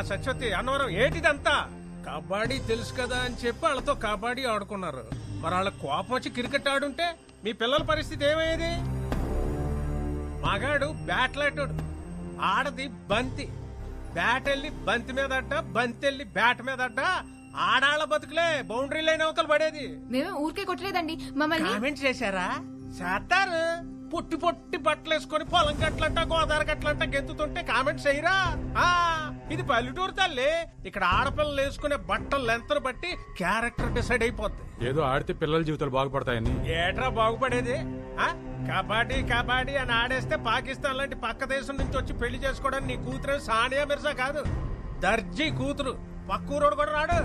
సత్యవతి అన్నవరం ఏంటిదంతా? కబడ్డీ తెలుసు కదా అని చెప్పి వాళ్ళతో కబడ్డీ ఆడుకున్నారు. మరి వాళ్ళ కోపం వచ్చి క్రికెట్ ఆడుంటే మీ పిల్లల పరిస్థితి ఏమయ్యేది? మగాడు బ్యాట్లాటోడు, ఆడది బంతి. బ్యాట్ వెళ్ళి బంతి మీద అడ్డ, బంతి వెళ్ళి బ్యాట్ మీద అడ్డ. ఆడాళ్ళ బతుకులే బౌండరీ లైన్ అవతల పడేది. మేమే ఊరికే కొట్టలేదండి, మమ్మల్ని కామెంట్ చేశారా? చేస్తారు. పొట్టి పొట్టి బట్టలు వేసుకొని పొలం గట్లంట గోదావరి గట్లంట గెంతుతుంటే కామెంట్స్ చేయరా? ఇది పల్లెటూరు తల్లి. ఇక్కడ ఆడపిల్లలు వేసుకునే బట్టలు లెంతను బట్టి క్యారెక్టర్ డిసైడ్ అయిపోద్ది. ఏదో ఆడితే పిల్లల జీవితాలు బాగుపడతాయని. ఏట్రా బాగుపడేది? కబడ్డీ కబడ్డీ అని ఆడేస్తే పాకిస్తాన్ లాంటి పక్క దేశం నుంచి వచ్చి పెళ్లి చేసుకోవడానికి నీ కూతురు సానియా మిర్జా కాదు, దర్జీ కూతురు. పక్కూరోడు కూడా రాడు.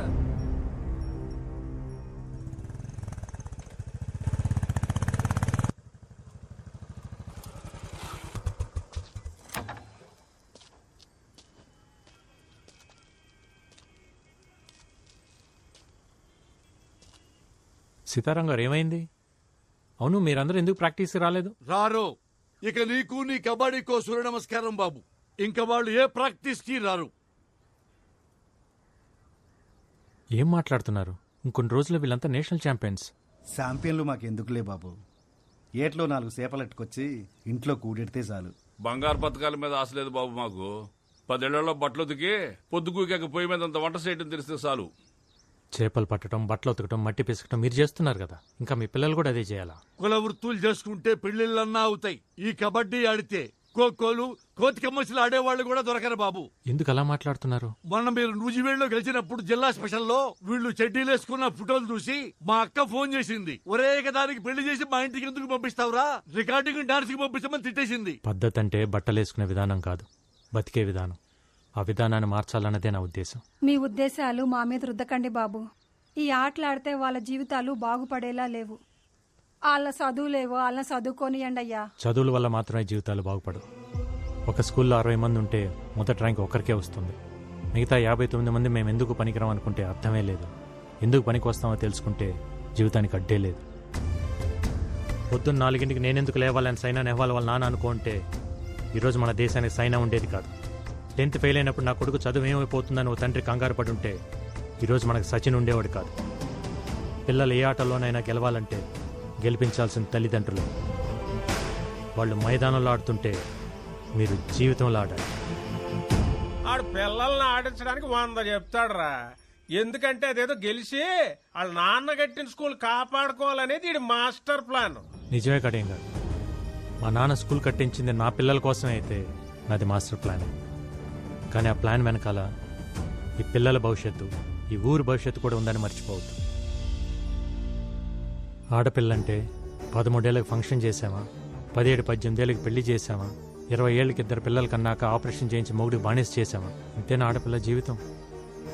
సీతారాం గారు ఏమైంది? అవును, మీరందరూ ఎందుకు ప్రాక్టీస్ రాలేదు? రారు. ఇక నీకు నీ కబడ్డీకో సూర్య నమస్కారం బాబు. ఇంకా వాళ్ళు ఏ ప్రాక్టీస్ కి రారు. ఏం మాట్లాడుతున్నారు? ఇంకొన్ని రోజుల్లో వీళ్ళంతా నేషనల్ ఛాంపియన్స్. ఛాంపియన్లు మాకెందుకులే బాబు. ఏట్లో 4 సేపలెట్టుకొచ్చి ఇంట్లో కూడెడితే చాలు. బంగారు పథకాల మీద ఆశ లేదు బాబు మాకు. 10 ఏళ్లలో బట్టలు ఉతికి పొద్దుకూకాక పొయ్యి మీద అంత వంట చేయడం తెలిస్తే చాలు. చేపలు పట్టడం, బట్టలు ఉతకడం, మట్టి పిసకటం మీరు చేస్తున్నారు కదా, ఇంకా మీ పిల్లలు కూడా అదే చేయాలా? కుల వృత్తులు చేసుకుంటే పెళ్లిళ్ళన్నా అవుతాయి. ఈ కబడ్డీ ఆడితే ఖోఖోలు, కోతికమ్మసులు ఆడేవాళ్ళు కూడా దొరకరు బాబు. ఎందుకు అలా మాట్లాడుతున్నారు? మొన్న మీరు నూజివేడులో గెలిచినప్పుడు జిల్లా స్పెషల్లో వీళ్ళు చెడ్డీలేసుకున్న ఫోటోలు చూసి మా అక్క ఫోన్ చేసింది. ఒరే దానికి పెళ్లి చేసి మా ఇంటికి ఎందుకు పంపిస్తావురా, రికార్డింగ్ డాన్స్ కి పంపిస్తామని తిట్టేసింది. పద్ధతి అంటే బట్టలేసుకునే విధానం కాదు, బతికే విధానం. ఆ విధానాన్ని మార్చాలన్నదే నా ఉద్దేశం. మీ ఉద్దేశాలు మా మీద రుద్దకండి బాబు. ఈ ఆటలాడితే వాళ్ళ జీవితాలు బాగుపడేలా లేవు. వాళ్ళ చదువులేవో వాళ్ళని చదువుకోనియండి అయ్యా. చదువుల వల్ల మాత్రమే జీవితాలు బాగుపడవు. ఒక స్కూల్లో 60 మంది ఉంటే మొదటి ర్యాంక్ ఒక్కరికే వస్తుంది. మిగతా 59 మంది మేము ఎందుకు పనికిరాం అనుకుంటే అర్థమే లేదు. ఎందుకు పనికి వస్తామో తెలుసుకుంటే జీవితానికి అడ్డే లేదు. పొద్దున్న 4 నేనెందుకు లేవాలని సైనా నెహ్వాల్ వాళ్ళ నాన్న అనుకుంటే ఈరోజు మన దేశానికి సైనా ఉండేది కాదు. 10th ఫెయిల్ అయినప్పుడు నా కొడుకు చదువు ఏమైపోతుందని ఓ తండ్రి కంగారు పడి ఉంటే ఈరోజు మనకు సచిన్ ఉండేవాడు కాదు. పిల్లలు ఏ ఆటలోనైనా గెలవాలంటే గెలిపించాల్సిన తల్లిదండ్రులు. వాళ్ళు మైదానంలో ఆడుతుంటే మీరు జీవితంలో ఆడాలి. ఆడు పిల్లల్ని ఆడించడానికి 100 చెప్తాడురా. ఎందుకంటే అదేదో గెలిచి వాళ్ళ నాన్న కట్టిన స్కూల్ కాపాడుకోవాలనేది ఇది మాస్టర్ ప్లాన్. నిజమే కడేం కాదు. మా నాన్న స్కూల్ కట్టించింది నా పిల్లల కోసమే అయితే నాది మాస్టర్ ప్లాన్. కానీ ఆ ప్లాన్ వెనకాల ఈ పిల్లల భవిష్యత్తు, ఈ ఊరు భవిష్యత్తు కూడా ఉందని మర్చిపోవద్దు. ఆడపిల్లంటే 13 ఏళ్ళకి ఫంక్షన్ చేసామా, 17-18 ఏళ్ళకి పెళ్లి చేసామా, 20 ఏళ్ళకి 2 పిల్లల కన్నాక ఆపరేషన్ చేయించి మొగుడికి బానిస చేసామా? ఇంతేనా ఆడపిల్ల జీవితం?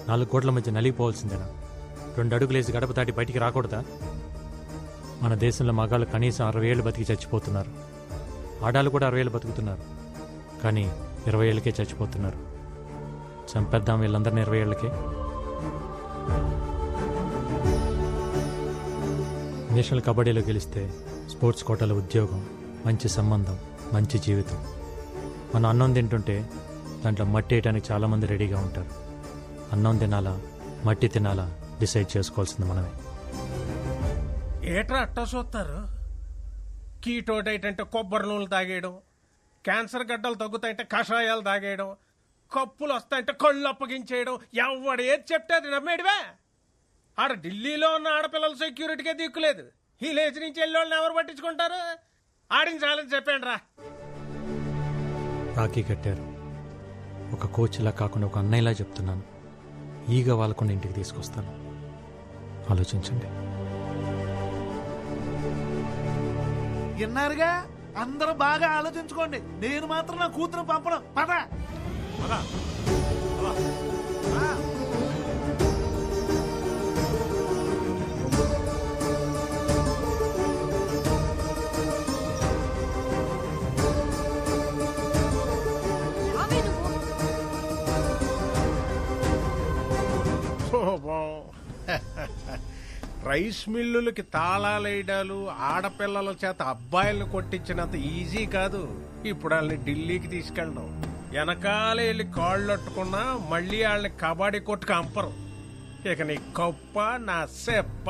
4 గోట్ల మధ్య నలిగిపోవాల్సిందేనా? 2 అడుగులేసి గడప దాటి బయటికి రాకూడదా? మన దేశంలో మగాళ్ళు కనీసం 60 ఏళ్ళు బతికి చచ్చిపోతున్నారు. ఆడాళ్ళు కూడా 60 ఏళ్ళు బతుకుతున్నారు. కానీ 20 ఏళ్ళకే చచ్చిపోతున్నారు. చంపేద్దాం వీళ్ళందరినీ 20 ఏళ్ళకే. నేషనల్ కబడ్డీలో గెలిస్తే స్పోర్ట్స్ కోటాలో ఉద్యోగం, మంచి సంబంధం, మంచి జీవితం. మనం అన్నం తింటుంటే దాంట్లో మట్టి వేయడానికి చాలామంది రెడీగా ఉంటారు. అన్నం తినాలా, మట్టి తినాలా డిసైడ్ చేసుకోవాల్సింది మనమే. ఏట్రా అట్టా చూస్తారు? కీటో డైట్ అంటే కొబ్బరి నూనెలు తాగేయడం, క్యాన్సర్ గడ్డలు తగ్గుతాయంటే కషాయాలు తాగేయడం, కప్పులు వస్తాయంటే కళ్ళు అప్పగించేయడం. ఎవడు ఏది చెప్తే అది నమ్మేడివే. ఆడ ఢిల్లీలో ఉన్న ఆడపిల్లల సెక్యూరిటీకే దిక్కులేదు. ఈ లేచి నుంచి వెళ్ళి ఎవరు పట్టించుకుంటారు? ఆడించాలని చెప్పండి రా. రాఖీ కట్టారు. ఒక కోచ్లా కాకుండా ఒక అన్నయ్యలా చెప్తున్నాను. ఈగ వాళ్ళకుండా ఇంటికి తీసుకొస్తాను. ఆలోచించండి. విన్నారుగా, అందరూ బాగా ఆలోచించుకోండి. నేను మాత్రం నా కూతురు పంపడం. పద రైస్ మిల్లులకి తాళాలేయడాలు, ఆడపిల్లల చేత అబ్బాయిలను కొట్టించినంత ఈజీ కాదు ఇప్పుడు వాళ్ళని ఢిల్లీకి తీసుకెళ్ళడం. వెనకాలే వెళ్ళి కాళ్ళు అట్టుకున్నా మళ్ళీ వాళ్ళని కబాడీ కొట్టుకు అంపరు. ఇక నీ కప్ప నా సెప్ప.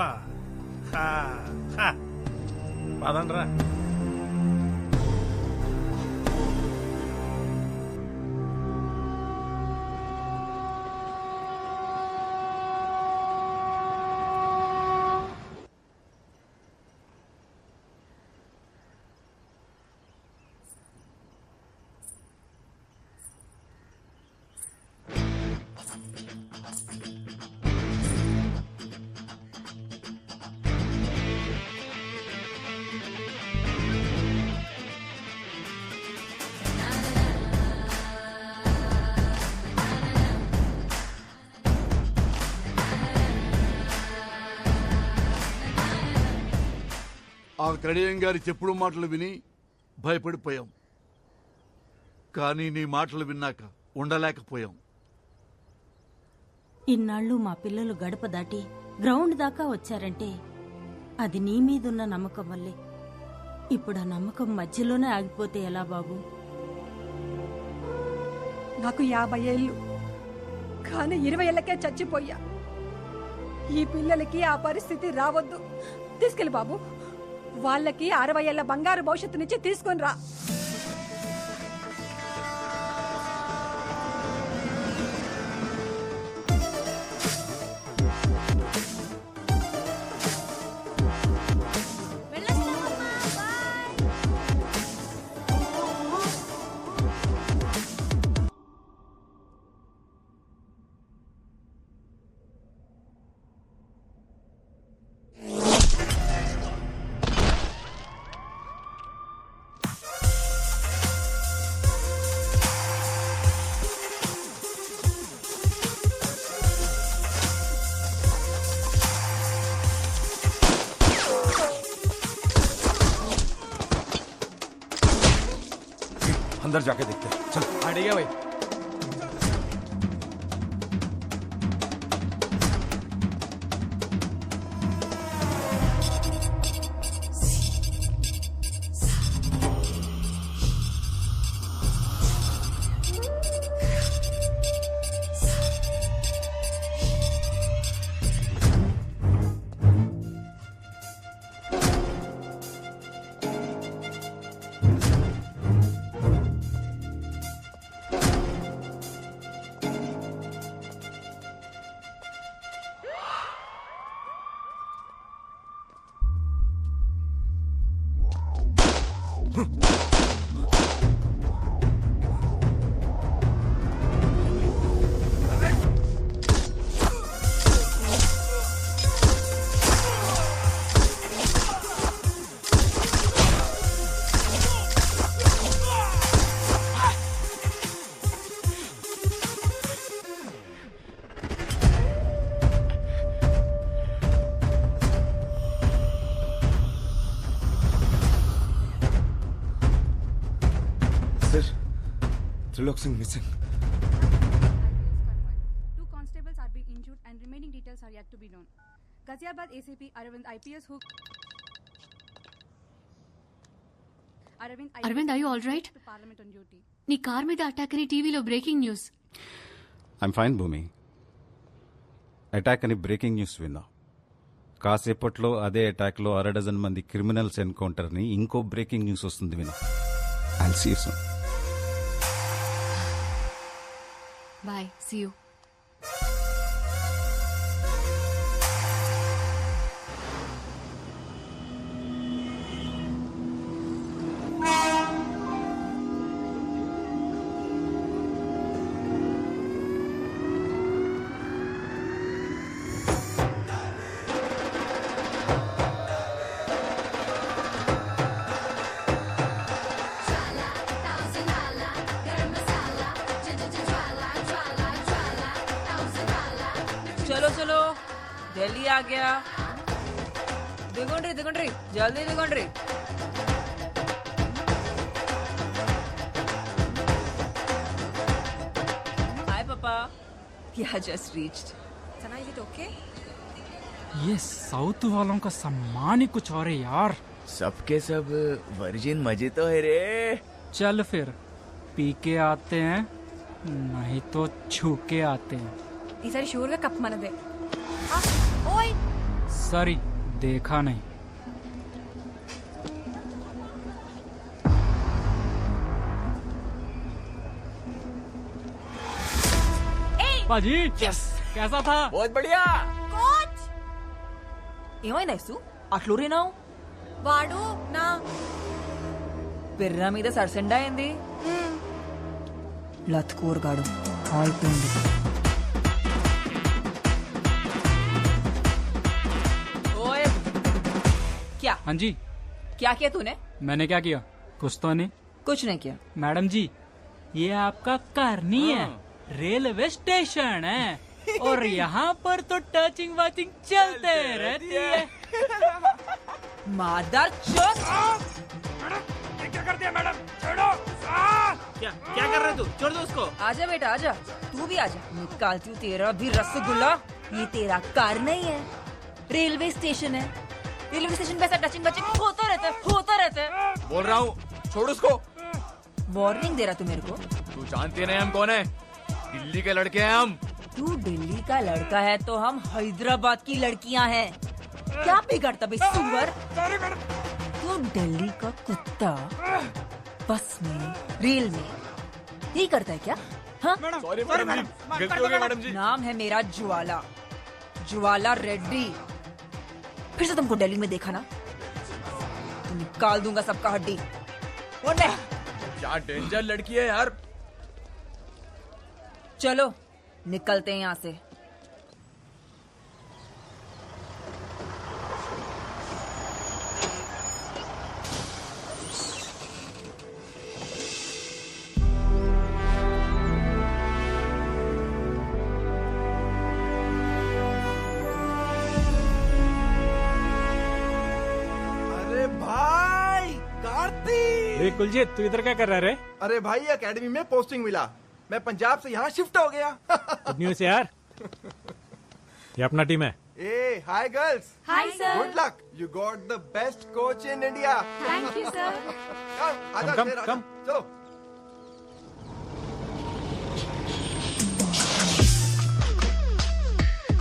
పదండ్రా. ఆ కడియం గారి చెప్పుడు మాటలు విని భయపడిపోయాం. కానీ నీ మాటలు విన్నాక ఉండలేకపోయాం. ఇన్నాళ్ళు మా పిల్లలు గడప దాటి గ్రౌండ్ దాకా వచ్చారంటే అది నీ మీదున్న నమ్మకం వల్లే. ఇప్పుడు ఆ నమ్మకం మధ్యలోనే ఆగిపోతే ఎలా బాబు? నాకు 50 ఏళ్ళు, కానీ 20 ఏళ్ళకే చచ్చిపోయా. ఈ పిల్లలకి ఆ పరిస్థితి రావద్దు. తీసుకెళ్ళి బాబు, వాళ్ళకి 60 ఏళ్ల బంగారు భవిష్యత్తునిచ్చి తీసుకొని రా. अंदर जाके देखते हैं। चल आइडिया भाई। Trilok Singh missing. 2 constables are being injured and remaining details are yet to be known. Ghaziabad ACP Aravind IPS who Aravind, are you all right? Parliament on duty. నీ కార్ మీద అటాక్ అని టీవీలో బ్రేకింగ్ న్యూస్. ఐమ్ ఫైన్ భూమి. Attack అని breaking news విన్నా. కాసేపట్లో అదే అటాక్లో 60 మంది క్రిమినల్స్ ఎన్కౌంటర్ని ఇంకో బ్రేకింగ్ న్యూస్ వస్తుంది విన్నా. I'll see you soon. Bye, see you. चलो चलो दिल्ली आ गया. दिगोंड्री जल्दी दिगोंड्री. हाय पापा. Yeah, just reached. Sana, is it okay? ये साउथ वालों का सम्मान ही कुछ और है यार. सबके सब वर्जिन मजे तो है रे. चल फिर पी के आते हैं नहीं तो छू के आते हैं. ఈసారి షూర్ గా కప్ మనదే. ఓయ్ सॉरी देखा नहीं. बाजी यस कैसा था? बहुत बढ़िया. కోచ్ ఏమైంది ఐసు అట్లూరినావు? వాడు నా పిర్రా మీద సరసెండా అయింది. లత్కూరగాడు అయిపోయింది. ओए क्या हाँ जी क्या किया तूने? मैंने क्या किया? कुछ तो नहीं. कुछ नहीं किया. मैडम जी ये आपका घर नहीं है, रेलवे स्टेशन है और यहाँ पर तो टचिंग वाचिंग चलते रहती है. मादर चोद. क्या कर दिया मैडम? छोड़ो. क्या कर रहे तू? छोड़ दो उसको. आजा बेटा आजा, तू भी आजा. निकालती हूँ तेरा भी रसगुल्ला. ये तेरा कार नहीं है, रेलवे स्टेशन है. रेलवे स्टेशन पे ऐसा टचिंग बचिंग होता रहता है. बोल रहा हूँ छोड़ उसको. वार्निंग दे रहा तू मेरे को? तू जानती नहीं हम कौन है? दिल्ली के लड़के हैं हम. तू दिल्ली का लड़का है तो हम हैदराबाद की लड़कियां हैं. क्या बिगड़ता बे सुअर? तू दिल्ली का कुत्ता बस में रेल में यही करता है क्या? हाँ? सॉरी मैडम जी, गलती हो गई मैडम जी. नाम है मेरा ज्वाला, ज्वाला रेड्डी. फिर से तुमको दिल्ली में देखा ना तो निकाल दूंगा सबका हड्डी. कौन है? क्या डेंजर लड़की है यार. चलो निकलते हैं यहाँ से. अरे भाई कार्तिक. कुलजीत तू इधर क्या कर रहा है रे? अरे भाई एकेडमी में पोस्टिंग मिला, मैं पंजाब से यहाँ शिफ्ट हो गया. गुड न्यूज यार. ये अपना टीम है. ए hi girls. Hi sir. Good luck, you got the best coach in India. Thank you sir. आजा come, शेर, आजा. come. चलो.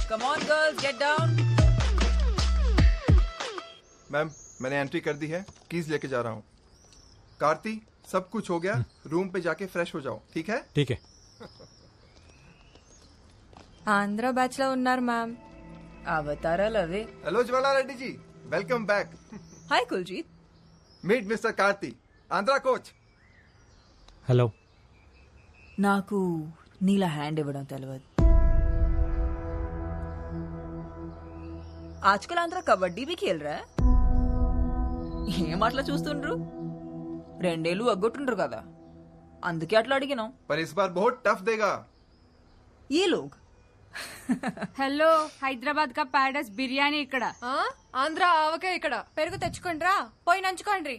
Come on girls, get down. Ma'am मैंने एंट्री कर दी है, कीज लेके जा रहा हूँ. कार्ती सब कुछ हो गया, रूम पे जाके फ्रेश हो जाओ. ठीक है? ठीक है. ఆంధ్ర బ్యాచ్ లో ఉన్నారు మ్యామ్. అవతారా లవే. Hello Jwala Reddy ji, welcome back. Hi Kuljeet. Meet mister Karthi, Andhra coach. Hello. నాకు నీలా హ్యాండ్ ఇవ్వడం తెలియదు. ఆజ్కల్ ఆంధ్ర కబడ్డీ भी खेल रहा है. ఏం అట్లా చూస్తుండ్రు? 2 ఏళ్ళు అగ్గొట్టుండ్రు కదా, అందుకే అట్లా అడిగినాం. पर इस बार बहुत टफ देगा. ये लोग హలో హైదరాబాద్ కా ప్యారడైస్ బిర్యానీ ఇక్కడ. ఆంధ్ర ఆవకే ఇక్కడ. పెరుగు తెచ్చుకోండి రా, పోయి నంచుకోండి.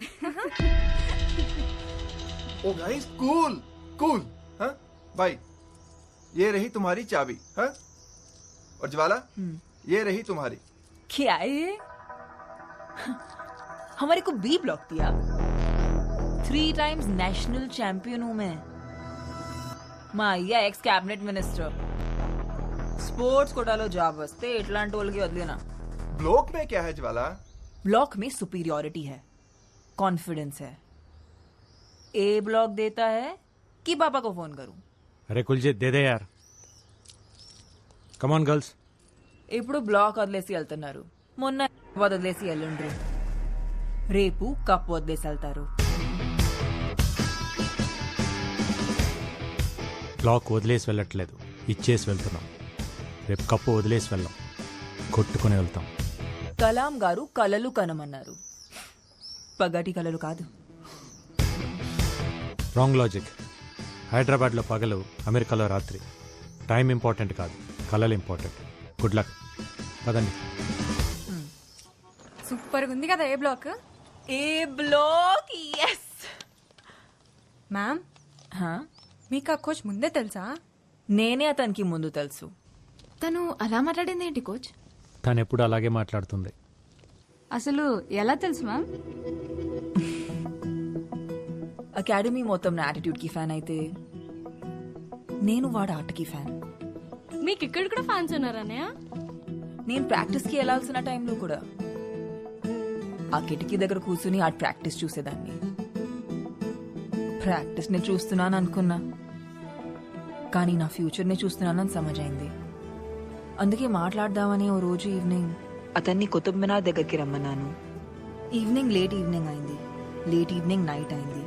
ओ गाइस कूल कूल. हाँ भाई ये रही तुम्हारी चाबी. हाँ और ज्वाला ये रही तुम्हारी. क्या है ये? हमारे को बी ब्लॉक दिया. 3 टाइम्स नेशनल चैंपियन हूं मैं. మా అయ్య ఎక్స్ कैबिनेट मिनिस्टर. స్పోర్ట్స్ కోటాలో జాబ్ వస్తే ఇట్లాంటి వాళ్ళకి వదిలేనా. ब्लॉक में क्या है ज्वाला? ब्लॉक में सुपीरियॉरिटी है, कॉन्फिडेंस है. ए ब्लॉक देता है कि पापा को फोन करूं? अरे कुलजीत दे दे यार. Come on girls. ఇప్పుడు బ్లాక్ వదిలేసి వెళ్తున్నారు, మొన్న వదిలేసి వెళ్ళండ్రు, రేపు కప్ వదిలేసి వెళ్తారు. బ్లాక్ వదిలేసి వెళ్ళట్లేదు, ఇచ్చేసి వెళ్తున్నాం. రేపు కప్పు వదిలేసి వెళ్ళాం, కొట్టుకుని వెళ్తాం. కలాం గారు కలలు కనమన్నారు, పగటి కలలు కాదు. Wrong logic. హైదరాబాద్లో పగలు, అమెరికాలో రాత్రి. టైం ఇంపార్టెంట్ కాదు, కలలు ఇంపార్టెంట్. Good luck. పదండి. సూపర్ ఉంది కదా A block. A block. Yes ma'am. మీకు ఆ కోచ్ ముందే తెలుసా? నేనే అతనికి ముందు తెలుసు. తను అలా మాట్లాడింది ఏంటి కోచ్? తను ఎప్పుడు అలాగే మాట్లాడుతుంది. అసలు ఎలా తెలుసు మ్యామ్? అకాడమీ మొత్తం నా యాటిట్యూడ్ కి ఫ్యాన్ అయితే నేను వాడి ఆటకి ఫ్యాన్. మీకు ఇక్కడ కూడా ఫ్యాన్స్ ఉన్నారన్నయ్య? నేను ప్రాక్టీస్ కి వెళ్లాల్సిన టైంలో కూడా ఆ కిటికీ దగ్గర కూర్చుని ఆ ప్రాక్టీస్ చూసేదాన్ని. ప్రాక్టీస్ ని చూస్తున్నాను అనుకున్నా, కానీ నా ఫ్యూచర్ ని చూస్తున్నానని సమజైంది. అందుకే మాట్లాడదామని ఓ రోజు ఈవినింగ్ అతన్ని కుతుబ్ మినార్ దగ్గరికి రమ్మన్నాను. ఈవినింగ్ లేట్ ఈవినింగ్ అయింది, లేట్ ఈవినింగ్ నైట్ అయింది.